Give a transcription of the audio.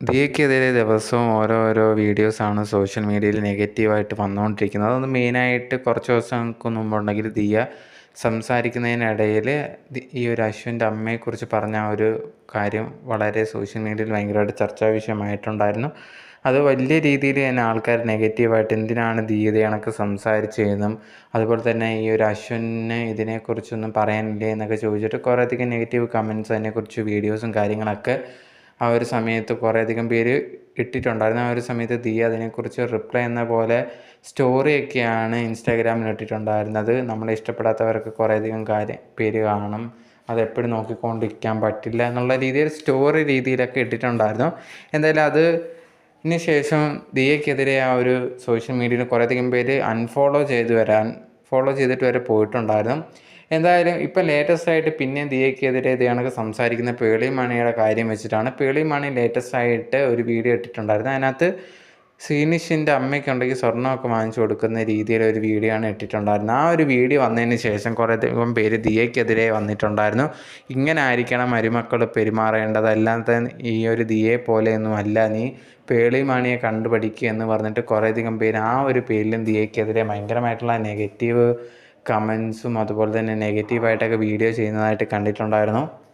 ദിയയ്ക്കെതിരെ ദിവസവും ഓരോരോ വീഡിയോസാണ് സോഷ്യൽ മീഡിയയിൽ നെഗറ്റീവായിട്ട് വന്നുകൊണ്ടിരിക്കുന്നത്. അതൊന്ന് മെയിനായിട്ട് കുറച്ച് ദിവസങ്ങൾക്ക് മുമ്പുണ്ടെങ്കിൽ ദിയ സംസാരിക്കുന്നതിനിടയിൽ ഈ ഒരു അശ്വിൻ്റെ അമ്മയെക്കുറിച്ച് പറഞ്ഞ ആ ഒരു കാര്യം വളരെ സോഷ്യൽ മീഡിയയിൽ ഭയങ്കരമായിട്ട് ചർച്ചാ വിഷയമായിട്ടുണ്ടായിരുന്നു. അത് വലിയ രീതിയിൽ തന്നെ ആൾക്കാർ നെഗറ്റീവായിട്ട് എന്തിനാണ് ദിയ ഇത് കണക്ക് സംസാരിച്ചതെന്നും അതുപോലെ തന്നെ ഈ ഒരു അശ്വിന് ഇതിനെക്കുറിച്ചൊന്നും പറയാനില്ലേ എന്നൊക്കെ ചോദിച്ചിട്ട് കുറേയധികം നെഗറ്റീവ് കമൻറ്റ്സ് അതിനെക്കുറിച്ച് വീഡിയോസും കാര്യങ്ങളൊക്കെ ആ ഒരു സമയത്ത് കുറേയധികം പേര് ഇട്ടിട്ടുണ്ടായിരുന്നു. ആ ഒരു സമയത്ത് ദിയ അതിനെക്കുറിച്ച് റിപ്ലൈ എന്ന പോലെ സ്റ്റോറിയൊക്കെയാണ് ഇൻസ്റ്റാഗ്രാമിൽ ഇട്ടിട്ടുണ്ടായിരുന്നത്. നമ്മളെ ഇഷ്ടപ്പെടാത്തവർക്ക് കുറേയധികം പേര് കാണും, അതെപ്പോഴും നോക്കിക്കൊണ്ടിരിക്കാൻ പറ്റില്ല എന്നുള്ള രീതിയിൽ സ്റ്റോറി രീതിയിലൊക്കെ ഇട്ടിട്ടുണ്ടായിരുന്നു. എന്തായാലും അതിന് ശേഷം ദിയയ്ക്കെതിരെ ആ ഒരു സോഷ്യൽ മീഡിയയിൽ കുറേയധികം പേര് ഫോളോ ചെയ്തിട്ട് വരെ പോയിട്ടുണ്ടായിരുന്നു. എന്തായാലും ഇപ്പം ലേറ്റസ്റ്റായിട്ട് പിന്നെയും ദിയയ്ക്കെതിരെ ഇത് കണക്ക് സംസാരിക്കുന്ന പേളി മാണിയുടെ കാര്യം വെച്ചിട്ടാണ്. പേളി മാണി ലേറ്റസ്റ്റായിട്ട് ഒരു വീഡിയോ ഇട്ടിട്ടുണ്ടായിരുന്നു. അതിനകത്ത് സീനിഷിൻ്റെ അമ്മയ്ക്കുണ്ടെങ്കിൽ സ്വർണ്ണമൊക്കെ വാങ്ങിച്ചു കൊടുക്കുന്ന രീതിയിലൊരു വീഡിയോ ആണ് ഇട്ടിട്ടുണ്ടായിരുന്നത്. ആ ഒരു വീഡിയോ വന്നതിന് ശേഷം കുറേയധികം പേര് ദിയയ്ക്കെതിരെ വന്നിട്ടുണ്ടായിരുന്നു. ഇങ്ങനെ ആയിരിക്കണം മരുമക്കൾ പെരുമാറേണ്ടത്, അല്ലാതെ ഈ ഒരു ദിയയെ പോലെയൊന്നും അല്ല, നീ പേളി മാണിയെ കണ്ടുപഠിക്കുക എന്ന് പറഞ്ഞിട്ട് കുറേയധികം പേര് ആ ഒരു പേരിലും ദിയയ്ക്കെതിരെ ഭയങ്കരമായിട്ടുള്ള നെഗറ്റീവ് കമൻസും അതുപോലെ തന്നെ നെഗറ്റീവായിട്ടൊക്കെ വീഡിയോ ചെയ്യുന്നതായിട്ട് കണ്ടിട്ടുണ്ടായിരുന്നു.